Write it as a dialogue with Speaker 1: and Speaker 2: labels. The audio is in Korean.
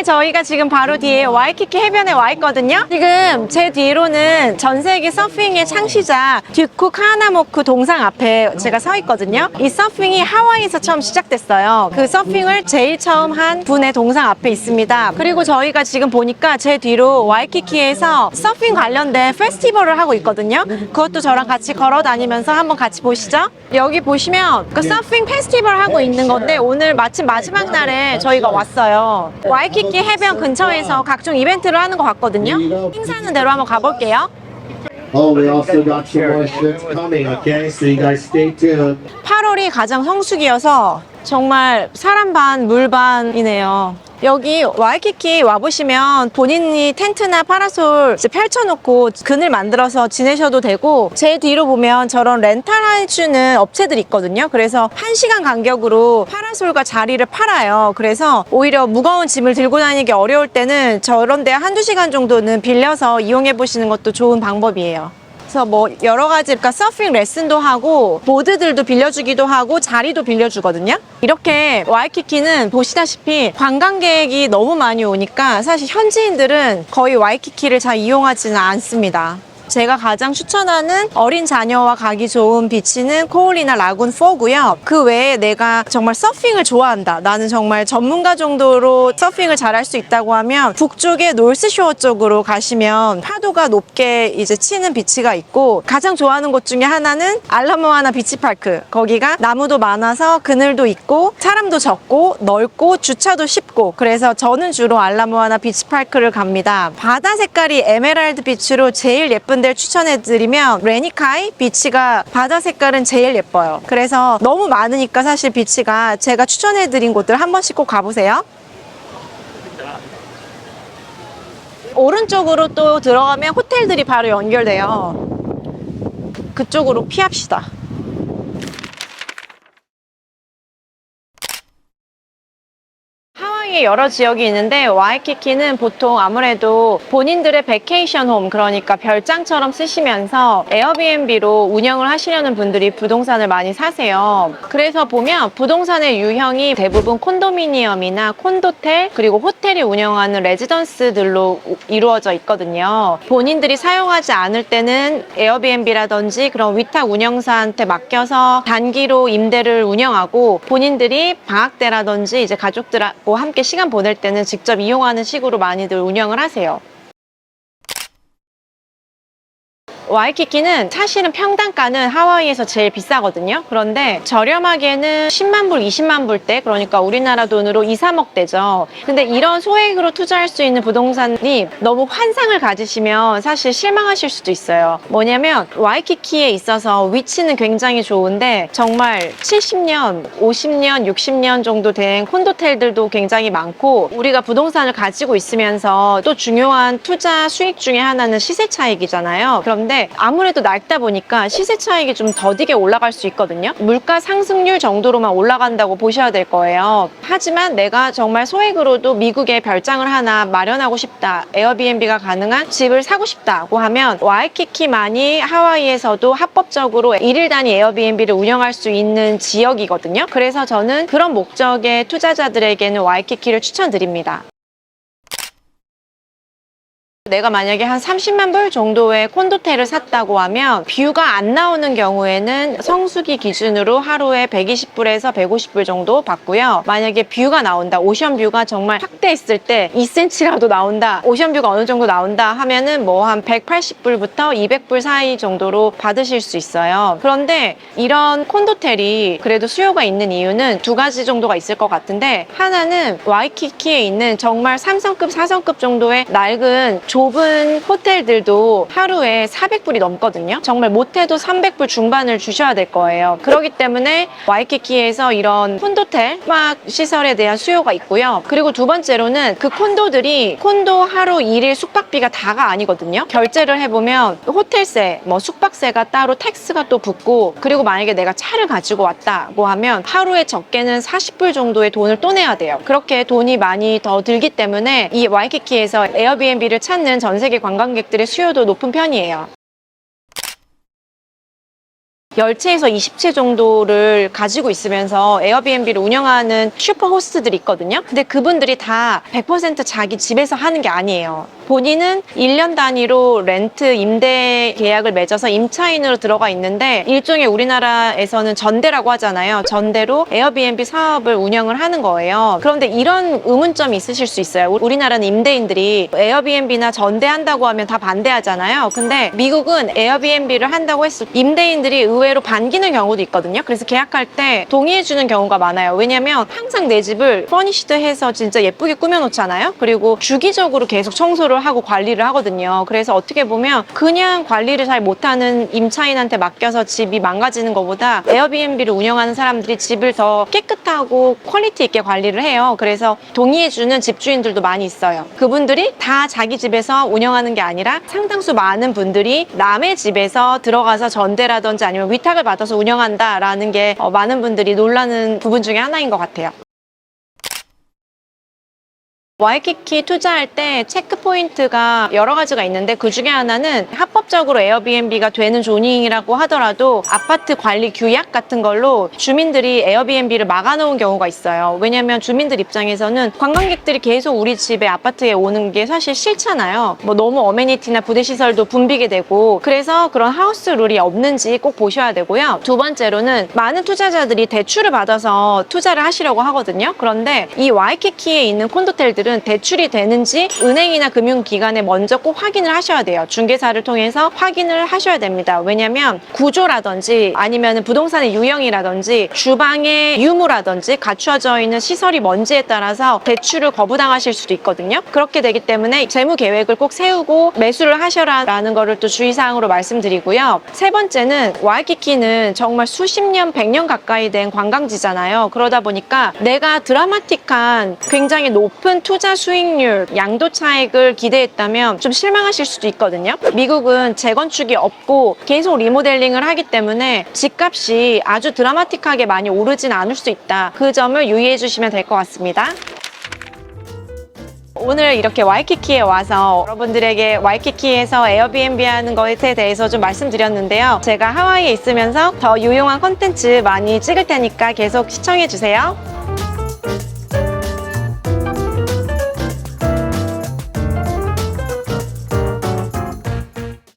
Speaker 1: 저희가 지금 바로 뒤에 와이키키 해변에 와 있거든요. 지금 제 뒤로는 전 세계 서핑의 창시자 듀쿠 카나모쿠 동상 앞에 제가 서 있거든요. 이 서핑이 하와이에서 처음 시작됐어요. 그 서핑을 제일 처음 한 분의 동상 앞에 있습니다. 그리고 저희가 지금 보니까 제 뒤로 와이키키에서 서핑 관련된 페스티벌을 하고 있거든요. 그것도 저랑 같이 걸어 다니면서 한번 같이 보시죠. 여기 보시면 그 서핑 페스티벌 하고 있는 건데 오늘 마침 마지막 날에 저희가 왔어요. 와이키키 해변 근처에서 각종 이벤트를 하는 것 같거든요. 행사하는 대로 한번 가볼게요.
Speaker 2: Oh, we also got some more ships coming, okay? So you guys stay tuned.
Speaker 1: 8월이 가장 성수기여서 정말 사람 반, 물 반이네요. 여기 와이키키 와보시면 본인이 텐트나 파라솔 이제 펼쳐놓고 그늘 만들어서 지내셔도 되고, 제 뒤로 보면 저런 렌탈 해주는 업체들이 있거든요. 그래서 1시간 간격으로 파라솔과 자리를 팔아요. 그래서 오히려 무거운 짐을 들고 다니기 어려울 때는 저런 데 한두 시간 정도는 빌려서 이용해 보시는 것도 좋은 방법이에요. 그래서 뭐 여러 가지, 그러니까 서핑 레슨도 하고 보드들도 빌려주기도 하고 자리도 빌려주거든요. 이렇게 와이키키는 보시다시피 관광객이 너무 많이 오니까 사실 현지인들은 거의 와이키키를 잘 이용하지는 않습니다. 제가 가장 추천하는 어린 자녀와 가기 좋은 비치는 코올리나 라군 4고요. 그 외에 내가 정말 서핑을 좋아한다, 나는 정말 전문가 정도로 서핑을 잘할 수 있다고 하면 북쪽의 노스쇼어 쪽으로 가시면 파도가 높게 이제 치는 비치가 있고, 가장 좋아하는 곳 중에 하나는 알라모아나 비치파크. 거기가 나무도 많아서 그늘도 있고 사람도 적고 넓고 주차도 쉽고, 그래서 저는 주로 알라모아나 비치파크를 갑니다. 바다 색깔이 에메랄드 빛으로 제일 예쁜 데를 추천해드리면 레니카이 비치가 바다 색깔은 제일 예뻐요. 그래서 너무 많으니까 사실 비치가 제가 추천해드린 곳들 한 번씩 꼭 가보세요. 오른쪽으로 또 들어가면 호텔들이 바로 연결돼요. 그쪽으로 피합시다. 하와이에 여러 지역이 있는데 와이키키는 보통 아무래도 본인들의 베케이션 홈, 그러니까 별장처럼 쓰시면서 에어비앤비로 운영을 하시려는 분들이 부동산을 많이 사세요. 그래서 보면 부동산의 유형이 대부분 콘도미니엄이나 콘도텔, 그리고 호텔이 운영하는 레지던스들로 이루어져 있거든요. 본인들이 사용하지 않을 때는 에어비앤비라든지 그런 위탁 운영사한테 맡겨서 단기로 임대를 운영하고, 본인들이 방학 때라든지 이제 가족들하고 함께 시간 보낼 때는 직접 이용하는 식으로 많이들 운영을 하세요. 와이키키는 사실은 평당가는 하와이에서 제일 비싸거든요. 그런데 저렴하게는 10만 불, 20만 불대, 그러니까 우리나라 돈으로 2, 3억 대죠. 근데 이런 소액으로 투자할 수 있는 부동산이 너무 환상을 가지시면 사실 실망하실 수도 있어요. 뭐냐면 와이키키에 있어서 위치는 굉장히 좋은데 정말 70년, 50년, 60년 정도 된 콘도텔들도 굉장히 많고, 우리가 부동산을 가지고 있으면서 또 중요한 투자 수익 중에 하나는 시세 차익이잖아요. 그런데 아무래도 낡다 보니까 시세 차익이 좀 더디게 올라갈 수 있거든요. 물가 상승률 정도로만 올라간다고 보셔야 될 거예요. 하지만 내가 정말 소액으로도 미국에 별장을 하나 마련하고 싶다, 에어비앤비가 가능한 집을 사고 싶다고 하면 와이키키만이 하와이에서도 합법적으로 1일 단위 에어비앤비를 운영할 수 있는 지역이거든요. 그래서 저는 그런 목적의 투자자들에게는 와이키키를 추천드립니다. 내가 만약에 한 30만 불 정도의 콘도텔을 샀다고 하면 뷰가 안 나오는 경우에는 성수기 기준으로 하루에 120불에서 150불 정도 받고요. 만약에 뷰가 나온다, 오션뷰가 정말 확대했을 때 2cm라도 나온다, 오션뷰가 어느 정도 나온다 하면은 뭐 한 180불부터 200불 사이 정도로 받으실 수 있어요. 그런데 이런 콘도텔이 그래도 수요가 있는 이유는 두 가지 정도가 있을 것 같은데, 하나는 와이키키에 있는 정말 3성급, 4성급 정도의 낡은 좁은 호텔들도 하루에 400불이 넘거든요. 정말 못해도 300불 중반을 주셔야 될 거예요. 그렇기 때문에 와이키키에서 이런 콘도텔 숙박 시설에 대한 수요가 있고요. 그리고 두 번째로는 그 콘도들이 콘도 하루 1일 숙박비가 다가 아니거든요. 결제를 해보면 호텔세, 뭐 숙박세가 따로 텍스가 또 붙고, 그리고 만약에 내가 차를 가지고 왔다고 하면 하루에 적게는 40불 정도의 돈을 또 내야 돼요. 그렇게 돈이 많이 더 들기 때문에 이 와이키키에서 에어비앤비를 찾는 전 세계 관광객들의 수요도 높은 편이에요. 10채에서 20채 정도를 가지고 있으면서 에어비앤비를 운영하는 슈퍼 호스트들이 있거든요. 근데 그분들이 다 100% 자기 집에서 하는 게 아니에요. 본인은 1년 단위로 렌트 임대 계약을 맺어서 임차인으로 들어가 있는데 일종의 우리나라에서는 전대라고 하잖아요. 전대로 에어비앤비 사업을 운영을 하는 거예요. 그런데 이런 의문점이 있으실 수 있어요. 우리나라는 임대인들이 에어비앤비나 전대한다고 하면 다 반대하잖아요. 근데 미국은 에어비앤비를 한다고 했을 때 임대인들이 의외로 반기는 경우도 있거든요. 그래서 계약할 때 동의해주는 경우가 많아요. 왜냐면 항상 내 집을 퍼니시드해서 진짜 예쁘게 꾸며놓잖아요. 그리고 주기적으로 계속 청소를 하고 관리를 하거든요. 그래서 어떻게 보면 그냥 관리를 잘 못하는 임차인한테 맡겨서 집이 망가지는 것보다 에어비앤비를 운영하는 사람들이 집을 더 깨끗하고 퀄리티 있게 관리를 해요. 그래서 동의해주는 집주인들도 많이 있어요. 그분들이 다 자기 집에서 운영하는 게 아니라 상당수 많은 분들이 남의 집에서 들어가서 전대라든지 아니면 위탁을 받아서 운영한다라는 게 많은 분들이 놀라는 부분 중에 하나인 것 같아요. 와이키키 투자할 때 체크 포인트가 여러 가지가 있는데 그 중에 하나는 합법적으로 에어비앤비가 되는 조닝이라고 하더라도 아파트 관리 규약 같은 걸로 주민들이 에어비앤비를 막아놓은 경우가 있어요. 왜냐면 주민들 입장에서는 관광객들이 계속 우리 집에 아파트에 오는 게 사실 싫잖아요. 뭐 너무 어메니티나 부대시설도 붐비게 되고 그래서 그런 하우스 룰이 없는지 꼭 보셔야 되고요. 두 번째로는 많은 투자자들이 대출을 받아서 투자를 하시려고 하거든요. 그런데 이 와이키키에 있는 콘도텔들은 대출이 되는지 은행이나 금융기관에 먼저 꼭 확인을 하셔야 돼요. 중개사를 통해서 확인을 하셔야 됩니다. 왜냐면 구조라든지 아니면 부동산의 유형이라든지 주방의 유무라든지 갖추어져 있는 시설이 뭔지에 따라서 대출을 거부당하실 수도 있거든요. 그렇게 되기 때문에 재무 계획을 꼭 세우고 매수를 하셔라라는 거를 또 주의사항으로 말씀드리고요. 세 번째는 와이키키는 정말 수십 년, 100년 가까이 된 관광지잖아요. 그러다 보니까 내가 드라마틱한 굉장히 높은 투자 수익률, 양도 차익을 기대했다면 좀 실망하실 수도 있거든요. 미국은 재건축이 없고 계속 리모델링을 하기 때문에 집값이 아주 드라마틱하게 많이 오르진 않을 수 있다. 그 점을 유의해 주시면 될 것 같습니다. 오늘 이렇게 와이키키에 와서 여러분들에게 와이키키에서 에어비앤비 하는 것에 대해서 좀 말씀드렸는데요. 제가 하와이에 있으면서 더 유용한 콘텐츠 많이 찍을 테니까 계속 시청해 주세요.